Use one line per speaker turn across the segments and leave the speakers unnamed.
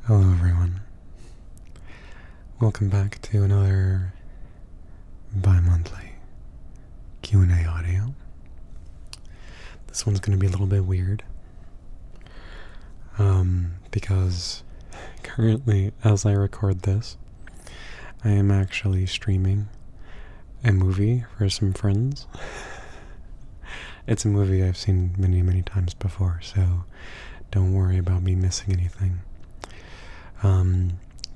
Hello everyone. Welcome back to another bi-monthly Q&A audio. This one's going to be a little bit weird. Because currently, as I record this, I am actually streaming a movie for some friends. It's a movie I've seen many, many times before, so don't worry about me missing anything.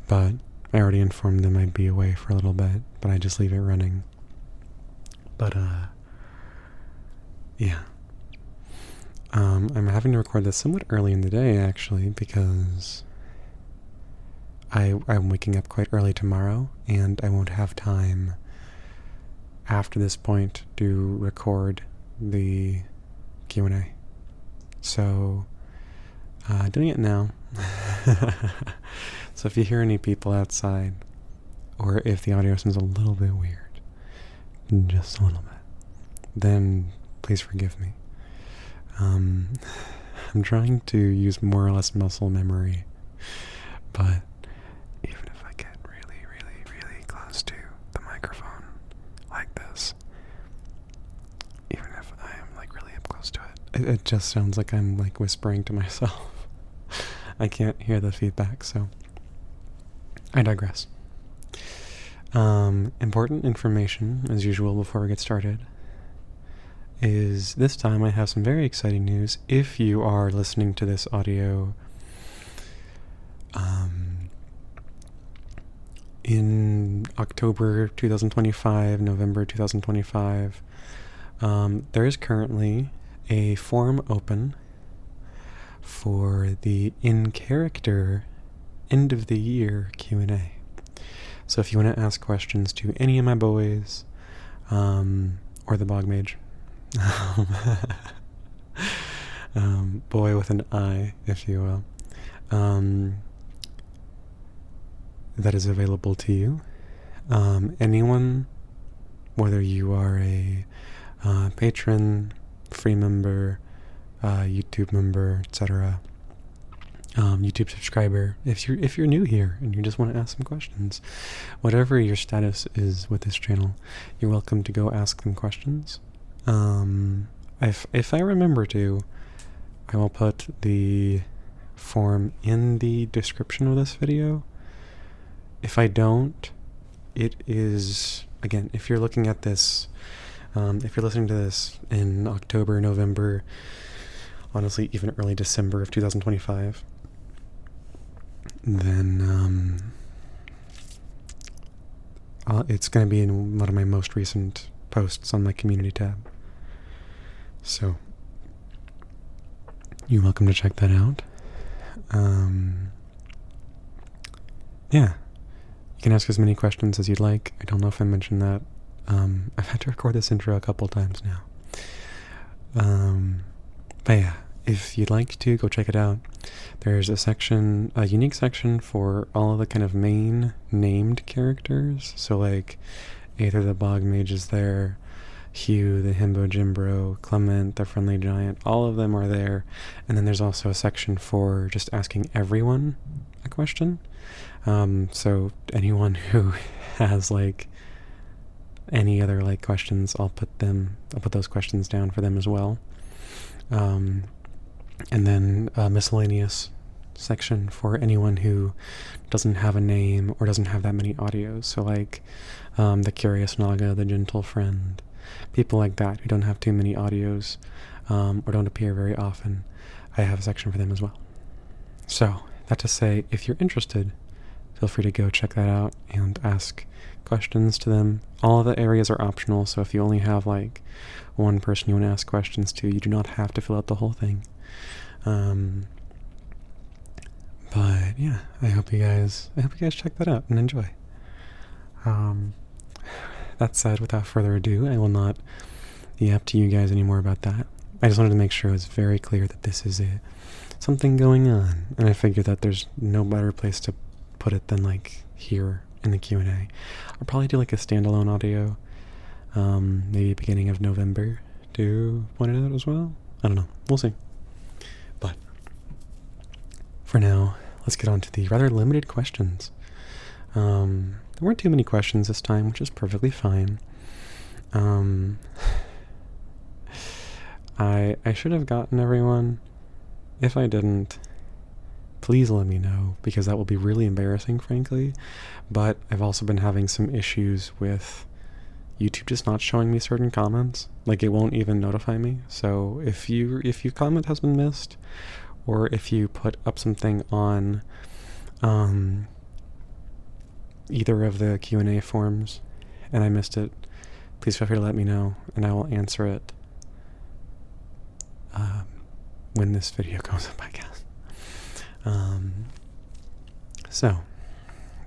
But I already informed them I'd be away for a little bit, but I just leave it running. But, yeah. I'm having to record this somewhat early in the day, actually, because I'm waking up quite early tomorrow, and I won't have time after this point to record the Q&A. So, doing it now. So if you hear any people outside, or if the audio sounds a little bit weird, just a little bit, then please forgive me. I'm trying to use more or less muscle memory, but even if I get really, really, really close to the microphone like this, even if I am like really up close to it just sounds like I'm like whispering to myself. I can't hear the feedback, so I digress. Important information, as usual, before we get started, is this time I have some very exciting news. If you are listening to this audio in October 2025, November 2025, there is currently a form open for the in-character end of the year Q&A. So if you want to ask questions to any of my boys, or the bog mage, boy with an I, if you will, that is available to you. Anyone, whether you are a patron, free member, YouTube member, etc., YouTube subscriber, if you're new here and you just want to ask some questions, whatever your status is with this channel, you're welcome to go ask them questions. If I remember to, I will put the form in the description of this video. If I don't, it is, again, if you're looking at this, if you're listening to this in October, November, honestly, even early December of 2025, then it's going to be in one of my most recent posts on my community tab. So, you're welcome to check that out. Yeah, you can ask as many questions as you'd like. I don't know if I mentioned that. I've had to record this intro a couple times now. But yeah, if you'd like to, go check it out. There's a unique section for all of the kind of main named characters. So like, either the bog mage is there, Hugh, the himbo jimbro, Clement, the friendly giant, all of them are there. And then there's also a section for just asking everyone a question. So anyone who has like any other like questions, I'll put those questions down for them as well. And then a miscellaneous section for anyone who doesn't have a name or doesn't have that many audios. So like the Curious Naga, the Gentle Friend, people like that who don't have too many audios or don't appear very often, I have a section for them as well. So that to say, if you're interested, feel free to go check that out and ask questions to them. All of the areas are optional, so if you only have like one person you want to ask questions to, you do not have to fill out the whole thing. But yeah, I hope you guys check that out and enjoy. That said, without further ado, I will not yap to you guys anymore about that. I just wanted to make sure it was very clear that this is something going on, and I figured that there's no better place to put it than like here in the Q&A. I'll probably do like a standalone audio, maybe beginning of November to point it out as well. I don't know. We'll see. But for now, let's get on to the rather limited questions. There weren't too many questions this time, which is perfectly fine. I should have gotten everyone. If I didn't, please let me know, because that will be really embarrassing, frankly. But I've also been having some issues with YouTube just not showing me certain comments. Like, it won't even notify me. So if your comment has been missed, or if you put up something on either of the Q&A forms and I missed it, please feel free to let me know, and I will answer it when this video goes up, I guess. So,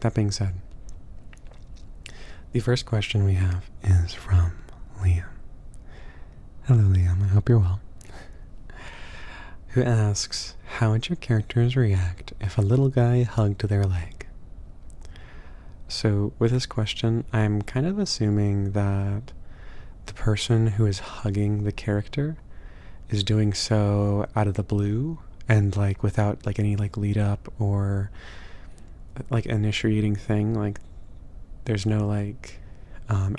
that being said, the first question we have is from Liam. Hello, Liam. I hope you're well. Who asks, how would your characters react if a little guy hugged their leg? So, with this question, I'm kind of assuming that the person who is hugging the character is doing so out of the blue and like without like any like lead up or like initiating thing. Like, there's no like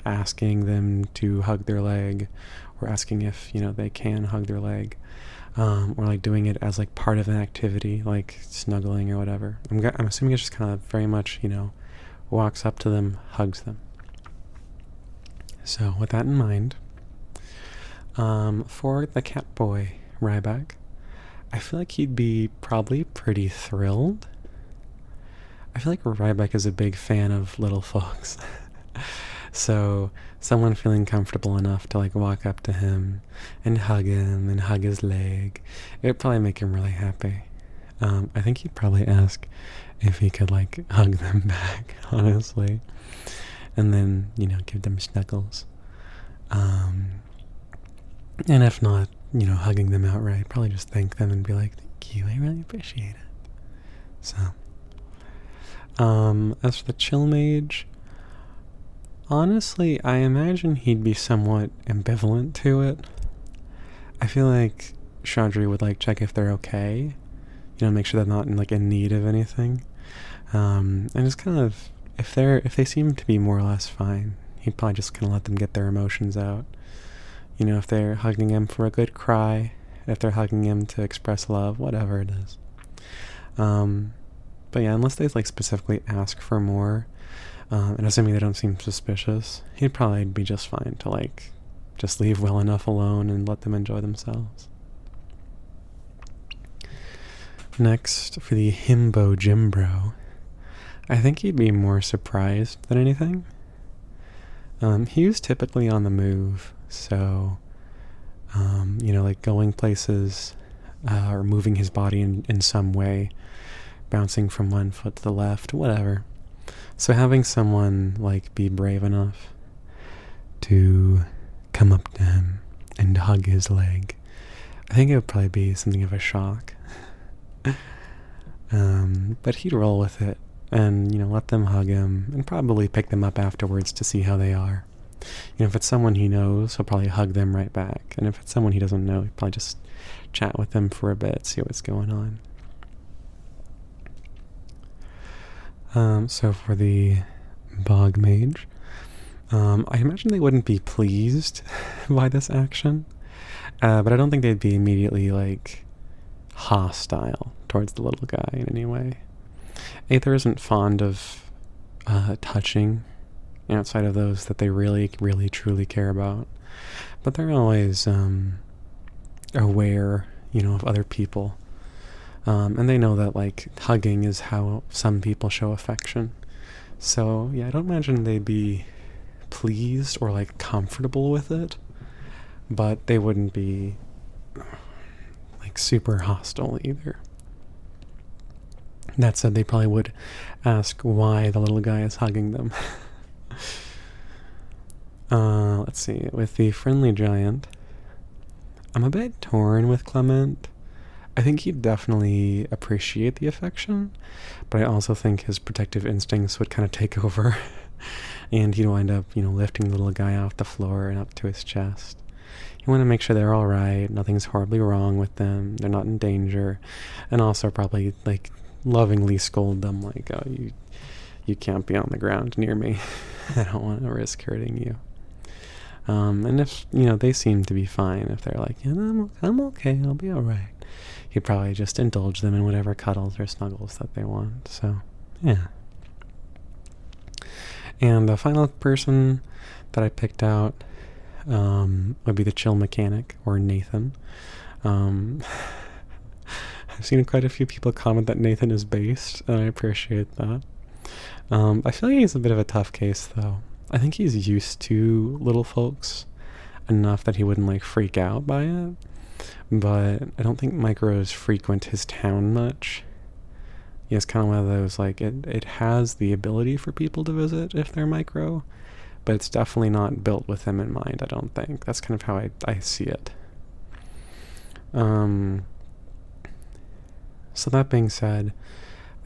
asking them to hug their leg or asking if, you know, they can hug their leg, or like doing it as like part of an activity like snuggling or whatever. I'm assuming it's just kind of very much, you know, walks up to them, hugs them. So with that in mind, for the cat boy Ryback, I feel like he'd be probably pretty thrilled. I feel like Ryback is a big fan of little folks. So someone feeling comfortable enough to like walk up to him and hug his leg, it would probably make him really happy. I think he'd probably ask if he could like hug them back, honestly, and then, you know, give them snuggles. And if not, you know, hugging them outright, probably just thank them and be like, thank you, I really appreciate it. So, as for the chill mage, honestly, I imagine he'd be somewhat ambivalent to it. I feel like Chaudry would like check if they're okay, you know, make sure they're not in need of anything, and just kind of, if they seem to be more or less fine, he'd probably just kind of let them get their emotions out. You know, if they're hugging him for a good cry, if they're hugging him to express love, whatever it is. But yeah, unless they like specifically ask for more, and assuming they don't seem suspicious, he'd probably be just fine to like just leave well enough alone and let them enjoy themselves. Next, for the himbo Jimbro, I think he'd be more surprised than anything. He was typically on the move, so, you know, like going places, or moving his body in some way, bouncing from one foot to the left, whatever. So having someone like be brave enough to come up to him and hug his leg, I think it would probably be something of a shock. But he'd roll with it and, you know, let them hug him and probably pick them up afterwards to see how they are. You know, if it's someone he knows, he'll probably hug them right back. And if it's someone he doesn't know, he'll probably just chat with them for a bit, see what's going on. So for the bog mage, I imagine they wouldn't be pleased by this action, but I don't think they'd be immediately like hostile towards the little guy in any way. Aether isn't fond of touching outside of those that they really, really, truly care about, but they're always aware, you know, of other people. And they know that like hugging is how some people show affection. So yeah, I don't imagine they'd be pleased or like comfortable with it, but they wouldn't be like super hostile either. That said, they probably would ask why the little guy is hugging them. Let's see, with the friendly giant, I'm a bit torn with Clement. I think he'd definitely appreciate the affection, but I also think his protective instincts would kind of take over, and he'd wind up, you know, lifting the little guy off the floor and up to his chest. You want to make sure they're all right, nothing's horribly wrong with them, they're not in danger, and also probably, like, lovingly scold them like, oh, you can't be on the ground near me. I don't want to risk hurting you. And if, they seem to be fine, if they're like, I'm okay, I'll be alright, he'd probably just indulge them in whatever cuddles or snuggles that they want. So, yeah. And the final person that I picked out would be the chill mechanic, or Nathan. I've seen quite a few people comment that Nathan is based, and I appreciate that. I feel like he's a bit of a tough case, though. I think he's used to little folks enough that he wouldn't, freak out by it. But I don't think micros frequent his town much. Yeah, it's kind of one of those, it has the ability for people to visit if they're micro, but it's definitely not built with them in mind, I don't think. That's kind of how I see it. So that being said,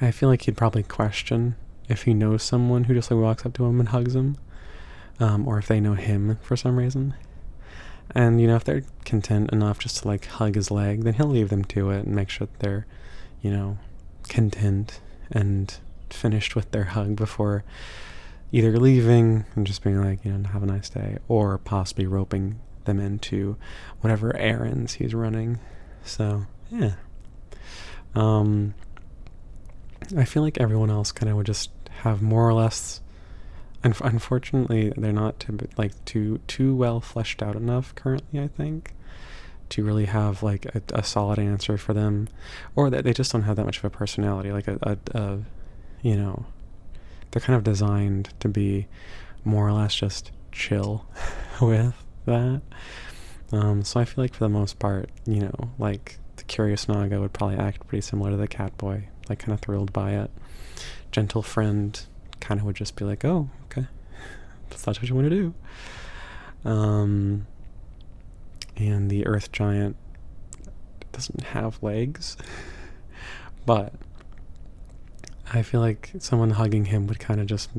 I feel like he'd probably question if he knows someone who just walks up to him and hugs him, or if they know him for some reason. And, if they're content enough just to hug his leg, then he'll leave them to it and make sure that they're, content and finished with their hug before either leaving and just being have a nice day, or possibly roping them into whatever errands he's running. So, yeah. I feel like everyone else kind of would just have more or less. Unfortunately, they're not too well fleshed out enough currently, I think, to really have a solid answer for them, or that they just don't have that much of a personality. They're kind of designed to be more or less just chill with that. So I feel like for the most part, the Curious Naga would probably act pretty similar to the cat boy, kind of thrilled by it. Gentle Friend kind of would just be like, oh, okay, that's what you want to do. And the Earth Giant doesn't have legs, but I feel like someone hugging him would kind of just,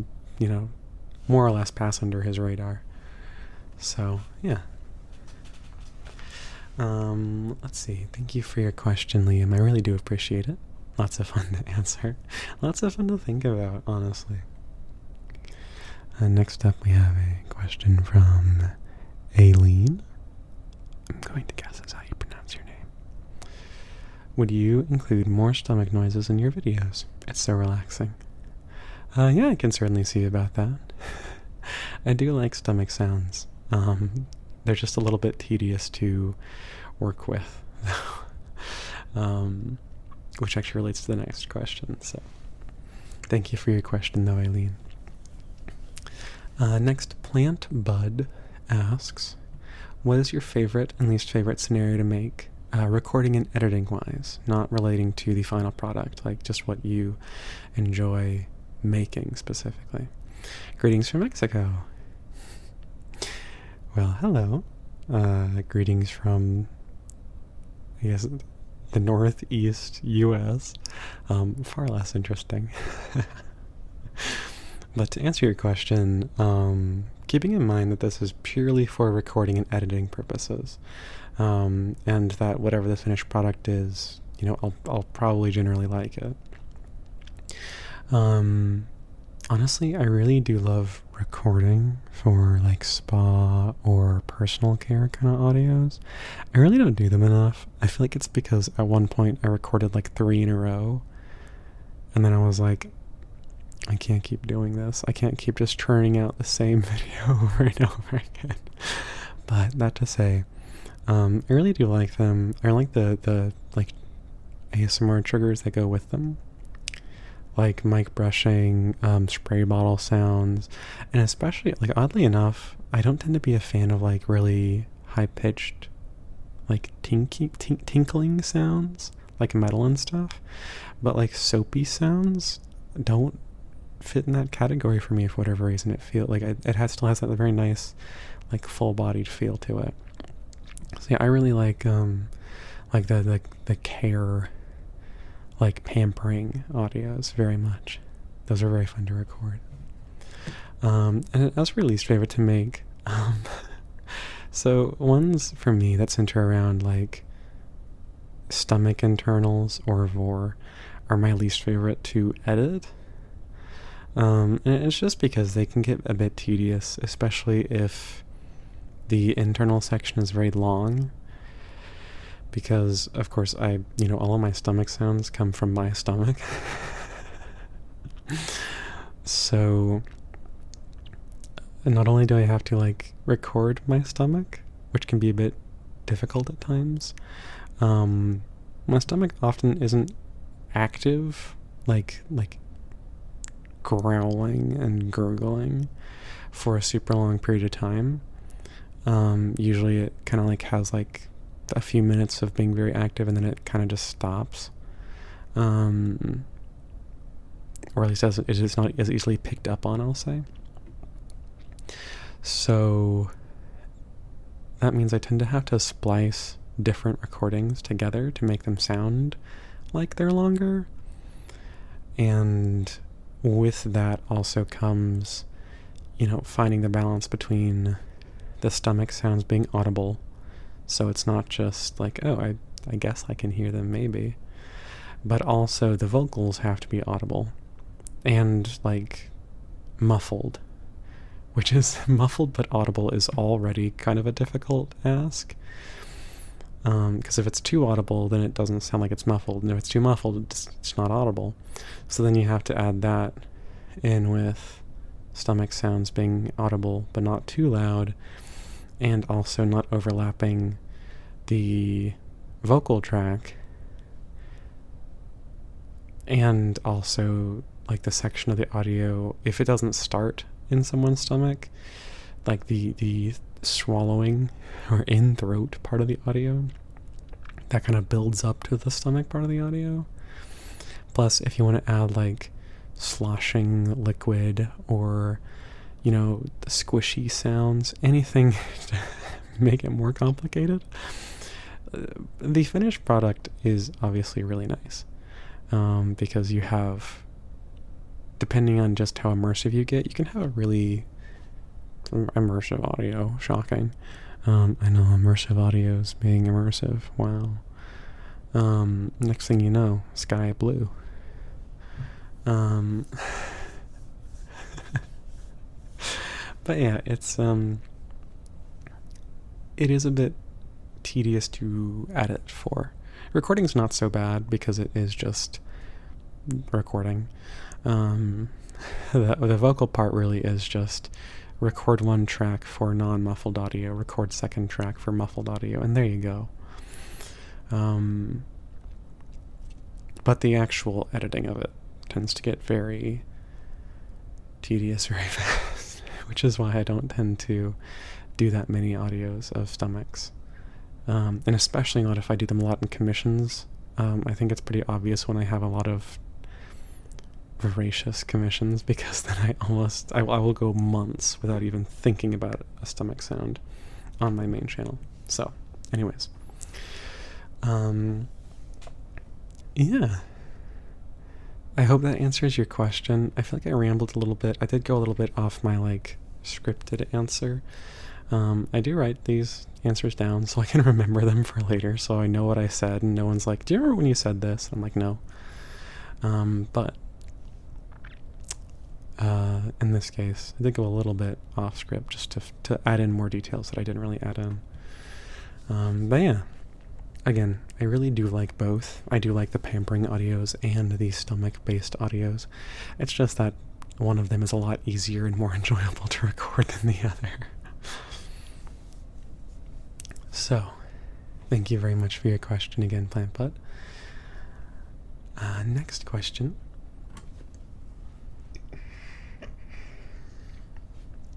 more or less pass under his radar. So, yeah. Let's see. Thank you for your question, Liam. I really do appreciate it. Lots of fun to answer. Lots of fun to think about, honestly. Next up, we have a question from Aileen. I'm going to guess that's how you pronounce your name. Would you include more stomach noises in your videos? It's so relaxing. Yeah, I can certainly see about that. I do like stomach sounds. They're just a little bit tedious to work with, which actually relates to the next question. So, thank you for your question, though, Aileen. Next, Plant Bud asks, what is your favorite and least favorite scenario to make, recording and editing-wise, not relating to the final product, just what you enjoy making specifically? Greetings from Mexico. Well, hello. Greetings from, I guess, the Northeast U.S. Far less interesting. But to answer your question, keeping in mind that this is purely for recording and editing purposes, and that whatever the finished product is, I'll probably generally like it. Honestly, I really do love recording for spa or personal care kind of audios. I really don't do them enough. I feel like it's because at one point I recorded 3 in a row, and then I was like, I can't keep doing this. I can't keep just churning out the same video over and over again. But that to say, I really do like them. I like the ASMR triggers that go with them, like mic brushing, spray bottle sounds, and especially oddly enough, I don't tend to be a fan of really high pitched tinkling sounds like metal and stuff, but soapy sounds don't fit in that category for me for whatever reason. It feels still has that very nice full-bodied feel to it. So yeah, I really like the care, pampering audios very much. Those are very fun to record. And as for least favorite to make, so ones for me that center around stomach internals or vor are my least favorite to edit. And it's just because they can get a bit tedious, especially if the internal section is very long. Because, of course, all of my stomach sounds come from my stomach. So, not only do I have to, record my stomach, which can be a bit difficult at times, my stomach often isn't active, like growling and gurgling for a super long period of time. Usually it kind of has a few minutes of being very active, and then it kind of just stops. Or at least it is not as easily picked up on, I'll say. So that means I tend to have to splice different recordings together to make them sound like they're longer. And with that also comes, finding the balance between the stomach sounds being audible. So it's not just I guess I can hear them maybe. But also the vocals have to be audible. And muffled. Which is muffled but audible is already kind of a difficult ask. Because if it's too audible, then it doesn't sound like it's muffled. And if it's too muffled, it's not audible. So then you have to add that in with stomach sounds being audible but not too loud, and also not overlapping the vocal track, and also the section of the audio, if it doesn't start in someone's stomach, the swallowing or in-throat part of the audio, that kind of builds up to the stomach part of the audio. Plus, if you want to add sloshing liquid or, the squishy sounds, anything to make it more complicated. The finished product is obviously really nice, because you have, depending on just how immersive you get, you can have a really immersive audio. Shocking. I know immersive audio is being immersive. Wow. Next thing you know, sky blue. But yeah, it is a bit tedious to edit for. Recording's not so bad because it is just recording. The vocal part really is just record one track for non-muffled audio, record second track for muffled audio, and there you go. But the actual editing of it tends to get very tedious very fast, which is why I don't tend to do that many audios of stomachs. And especially not if I do them a lot in commissions. I think it's pretty obvious when I have a lot of voracious commissions, because then I will go months without even thinking about a stomach sound on my main channel. So, anyways. Yeah. I hope that answers your question. I feel like I rambled a little bit. I did go a little bit off my scripted answer. I do write these answers down so I can remember them for later, so I know what I said, and no one's like, do you remember when you said this? I'm like, no. But in this case, I did go a little bit off script just to add in more details that I didn't really add in. But yeah, again, I really do like both. I do like the pampering audios and the stomach-based audios. It's just that one of them is a lot easier and more enjoyable to record than the other. So, thank you very much for your question again, Plant Butt. Next question.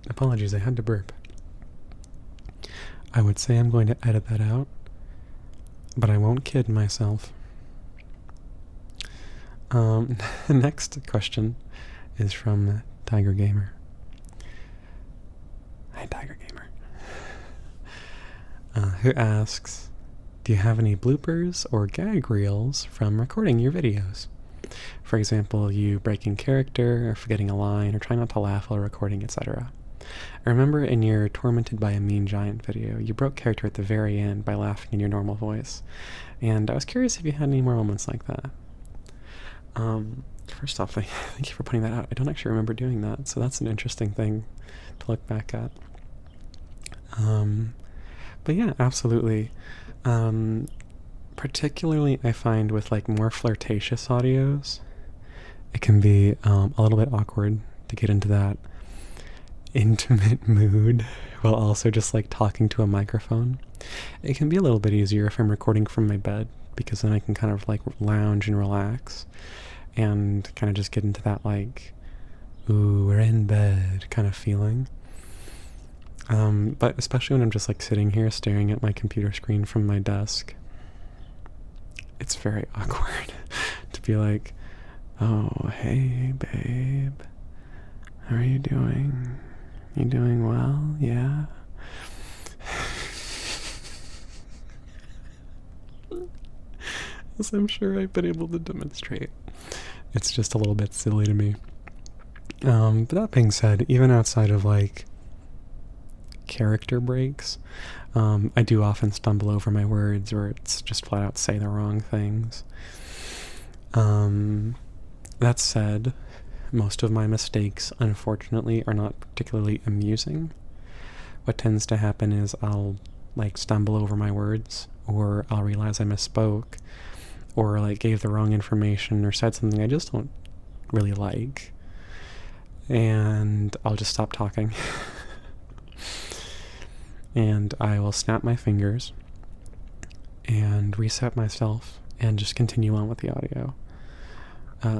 Apologies, I had to burp. I would say I'm going to edit that out, but I won't kid myself. Next question is from Tiger Gamer. Hi, Tiger Gamer. Who asks, do you have any bloopers or gag reels from recording your videos? For example, you breaking character, or forgetting a line, or trying not to laugh while recording, etc. I remember in your Tormented by a Mean Giant video, you broke character at the very end by laughing in your normal voice, and I was curious if you had any more moments like that. First off, thank you for pointing that out. I don't actually remember doing that, so that's an interesting thing to look back at. But yeah, absolutely. Particularly, I find with like more flirtatious audios, it can be a little bit awkward to get into that intimate mood while also just like talking to a microphone. It can be a little bit easier if I'm recording from my bed, because then I can kind of like lounge and relax and kind of just get into that like, ooh, we're in bed kind of feeling. But especially when I'm just like sitting here staring at my computer screen from my desk, it's very awkward to be like, oh, hey, babe, how are you doing? You doing well? Yeah? As I'm sure I've been able to demonstrate. It's just a little bit silly to me. But that being said, even outside of like character breaks, I do often stumble over my words, or it's just flat out say the wrong things. That said, most of my mistakes, unfortunately, are not particularly amusing. What tends to happen is I'll like stumble over my words, or I'll realize I misspoke, or like gave the wrong information, or said something I just don't really like, and I'll just stop talking. And I will snap my fingers and reset myself and just continue on with the audio.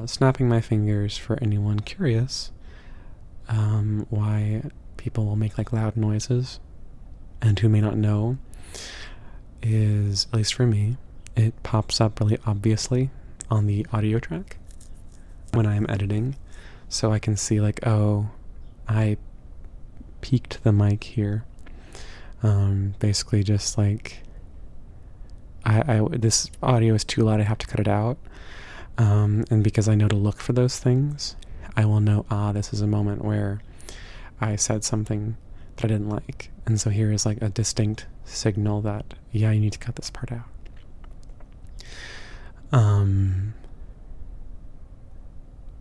Snapping my fingers, for anyone curious why people will make like loud noises and who may not know, is, at least for me, it pops up really obviously on the audio track when I'm editing, so I can see like, oh, I peaked the mic here. Basically just like, this audio is too loud, I have to cut it out. And because I know to look for those things, I will know, this is a moment where I said something that I didn't like. And so here is like a distinct signal that, yeah, you need to cut this part out.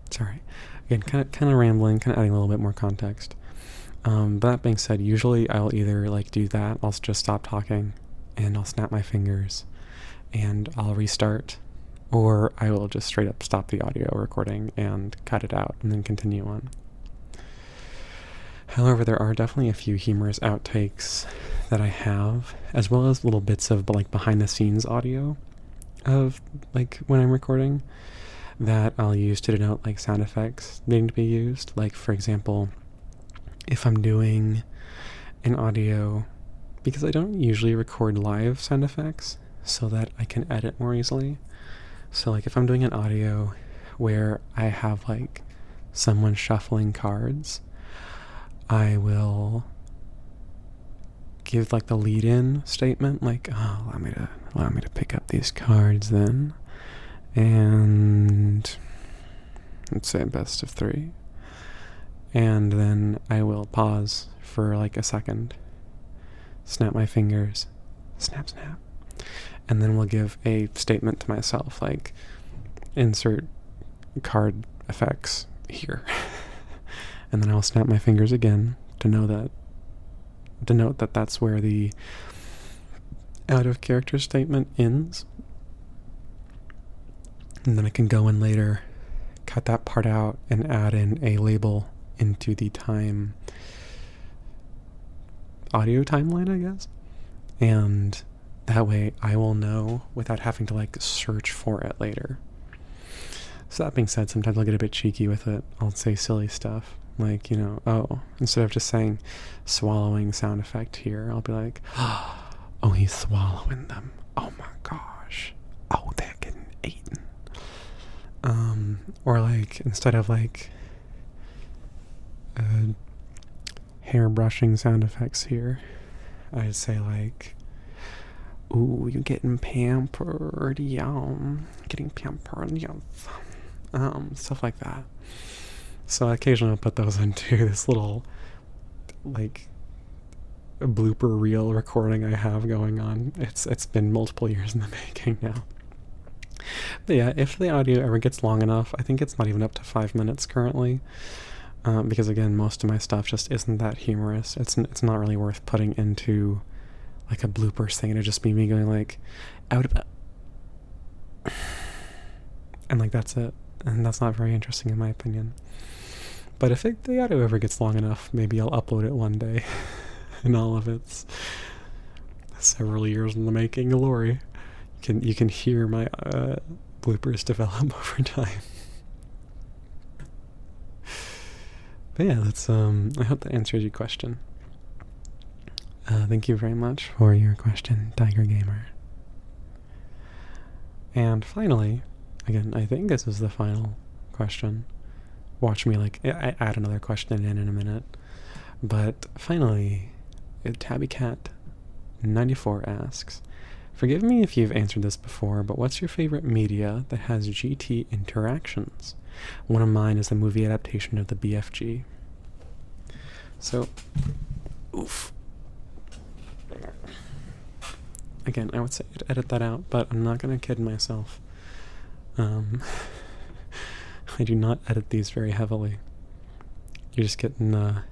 Sorry. Again, kind of rambling, kind of adding a little bit more context. But that being said, usually I'll either like do that, I'll just stop talking and I'll snap my fingers and I'll restart, or I will just straight up stop the audio recording and cut it out and then continue on. However, there are definitely a few humorous outtakes that I have, as well as little bits of like behind the scenes audio of like when I'm recording that I'll use to denote like sound effects needing to be used. Like, for example, if I'm doing an audio, because I don't usually record live sound effects so that I can edit more easily. So like if I'm doing an audio where I have like someone shuffling cards, I will give like the lead-in statement, like, oh, allow me to pick up these cards then, and let's say best of 3. And then I will pause for like a second, snap my fingers, snap, snap, and then we'll give a statement to myself, like, insert card effects here. And then I'll snap my fingers again to denote that that's where the out of character statement ends. And then I can go in later, cut that part out, and add in a label into the audio timeline, I guess. And that way I will know without having to like search for it later. So that being said, sometimes I'll get a bit cheeky with it. I'll say silly stuff like, instead of just saying swallowing sound effect here, I'll be like, oh, he's swallowing them. Oh my gosh. Oh, they're getting eaten. Or like, instead of like hair brushing sound effects here, I'd say like, ooh, you're getting pampered, yum. Getting pampered, yum. Stuff like that. So occasionally I'll put those into this little like a blooper reel recording I have going on. It's been multiple years in the making now. But yeah, if the audio ever gets long enough, I think it's not even up to 5 minutes currently. Because again, most of my stuff just isn't that humorous. It's not really worth putting into like a bloopers thing. It'd just be me going like, out of and like that's it. And that's not very interesting in my opinion. But if the audio ever gets long enough, maybe I'll upload it one day in all of its several years in the making glory. You can hear my bloopers develop over time. But yeah, that's I hope that answers your question. Thank you very much for your question, Tiger Gamer. And finally, again, I think this is the final question. Watch me I add another question in a minute. But finally, TabbyCat94 asks, forgive me if you've answered this before, but what's your favorite media that has GT interactions? One of mine is the movie adaptation of the BFG. So, oof. Again, I would say to edit that out, but I'm not going to kid myself. I do not edit these very heavily. You're just getting a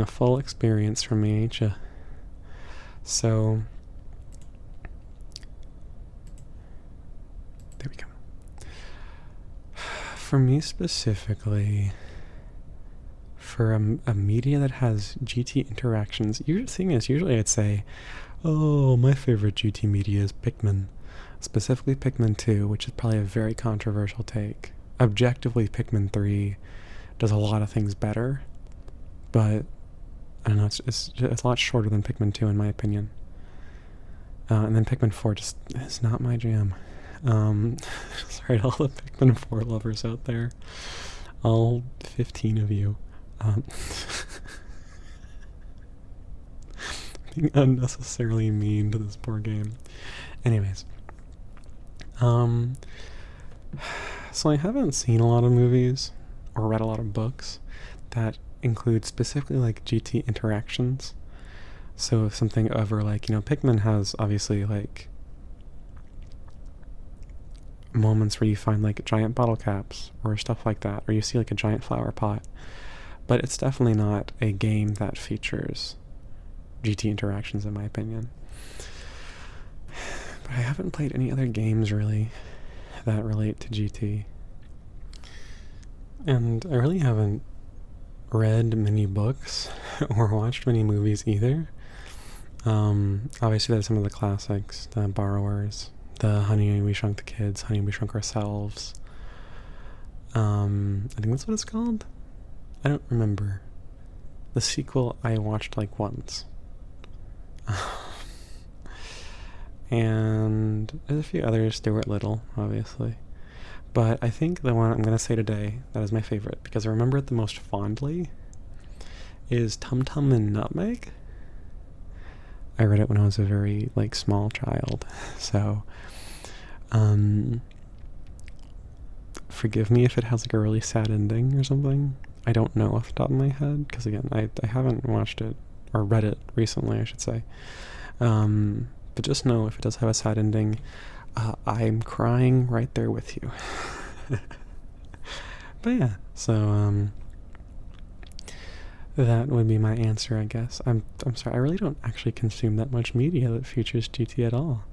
full experience from me, ain't ya? So, there we go. For me specifically, for a media that has GT interactions, usually I'd say, oh, my favorite GT media is Pikmin. Specifically Pikmin 2, which is probably a very controversial take. Objectively, Pikmin 3 does a lot of things better, but I don't know, it's a lot shorter than Pikmin 2 in my opinion. And then Pikmin 4 just is not my jam. Sorry to all the Pikmin 4 lovers out there. All 15 of you. Being unnecessarily mean to this poor game. Anyways. So I haven't seen a lot of movies or read a lot of books that include specifically like GT interactions. So if something over like, Pikmin has obviously like moments where you find like giant bottle caps or stuff like that, or you see like a giant flower pot. But it's definitely not a game that features GT interactions in my opinion. But I haven't played any other games really that relate to GT. And I really haven't read many books or watched many movies either. Obviously there's some of the classics, the Borrowers, the Honey We Shrunk the Kids, Honey We Shrunk Ourselves. I think that's what it's called. I don't remember. The sequel I watched like once. And there's a few others, Stuart Little, obviously. But I think the one I'm going to say today that is my favorite, because I remember it the most fondly, is Tum Tum and Nutmeg. I read it when I was a very, small child. So, forgive me if it has, a really sad ending or something. I don't know off the top of my head, because, again, I haven't watched it, or read it recently, I should say. But just know, if it does have a sad ending, I'm crying right there with you. But yeah, so, that would be my answer, I guess. I'm sorry, I really don't actually consume that much media that features GT at all.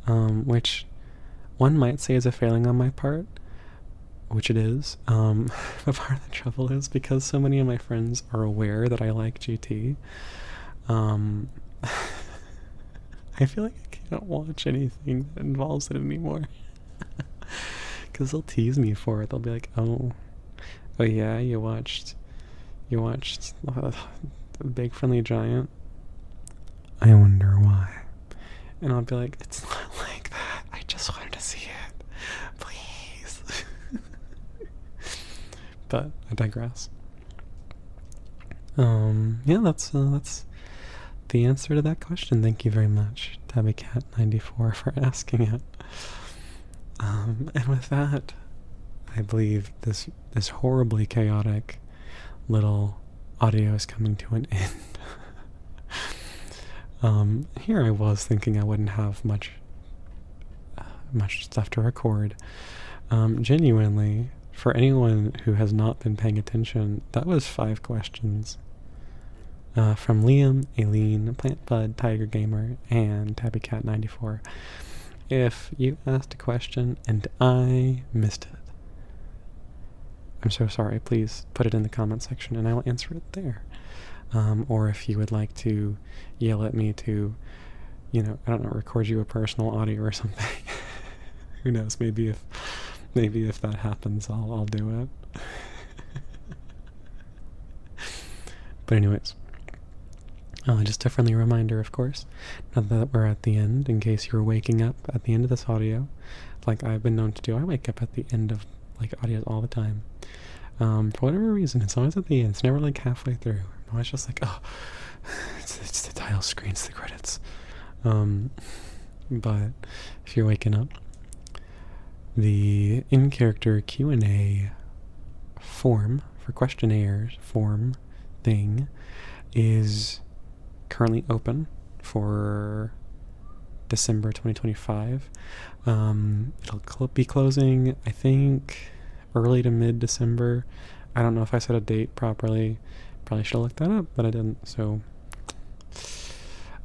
Which one might say is a failing on my part, which it is. But part of the trouble is because so many of my friends are aware that I like GT, I feel like I can't watch anything that involves it anymore. Because they'll tease me for it. They'll be like, oh yeah, you watched Big Friendly Giant? I wonder why. And I'll be like, it's not like that. I just wanted to see it. Please. But I digress. Yeah, that's the answer to that question. Thank you very much, TabbyCat94, for asking it. And with that, I believe this horribly chaotic little audio is coming to an end. Here I was thinking I wouldn't have much much stuff to record. Genuinely, for anyone who has not been paying attention, that was 5 questions. From Liam, Aileen, Plant Bud, Tiger Gamer, and TabbyCat94. If you asked a question and I missed it, I'm so sorry. Please put it in the comment section and I will answer it there. Or if you would like to yell at me to, I don't know, record you a personal audio or something. Who knows? Maybe if that happens, I'll do it. But anyways, just a friendly reminder, of course, now that we're at the end, in case you're waking up at the end of this audio, like I've been known to do. I wake up at the end of audios all the time. For whatever reason, it's always at the end. It's never halfway through. I'm always just oh, it's the title screen, it's the credits. But if you're waking up, the in-character Q&A form for questionnaires form thing is currently open for December 2025. It'll be closing, I think, early to mid-December. I don't know if I set a date properly. Probably should have looked that up, but I didn't, so...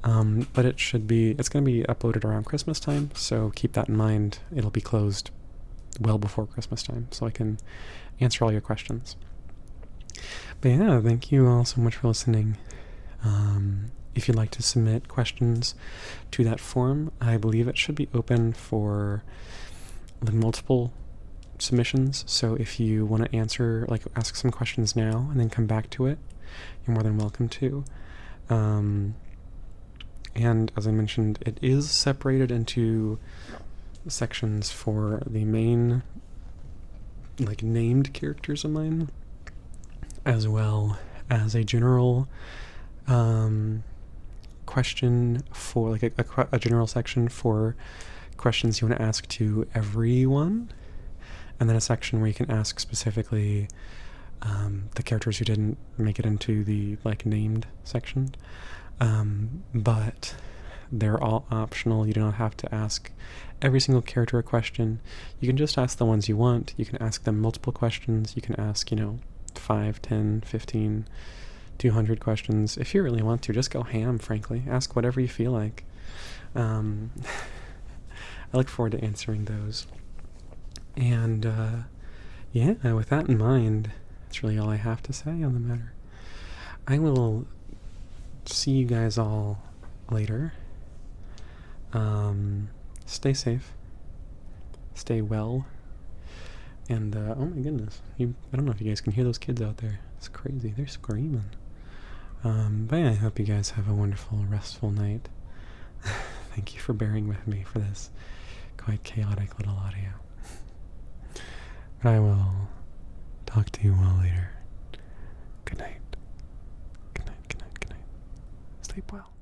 but it's going to be uploaded around Christmas time, so keep that in mind. It'll be closed well before Christmas time, so I can answer all your questions. But yeah, thank you all so much for listening. If you'd like to submit questions to that form, I believe it should be open for multiple submissions. So if you want to ask some questions now and then come back to it, you're more than welcome to. And as I mentioned, it is separated into sections for the main, named characters of mine, as well as a general question for a general section for questions you want to ask to everyone, and then a section where you can ask specifically the characters who didn't make it into the named section. But they're all optional. You don't have to ask every single character a question. You can just ask the ones you want. You can ask them multiple questions. You can ask 5, 10, 15, 200 questions. If you really want to, just go ham, frankly. Ask whatever you feel like. I look forward to answering those. And, with that in mind, that's really all I have to say on the matter. I will see you guys all later. Stay safe. Stay well. And, oh my goodness. I don't know if you guys can hear those kids out there. It's crazy. They're screaming. But yeah, I hope you guys have a wonderful, restful night. Thank you for bearing with me for this quite chaotic little audio. But I will talk to you all later. Good night. Good night, good night, good night. Sleep well.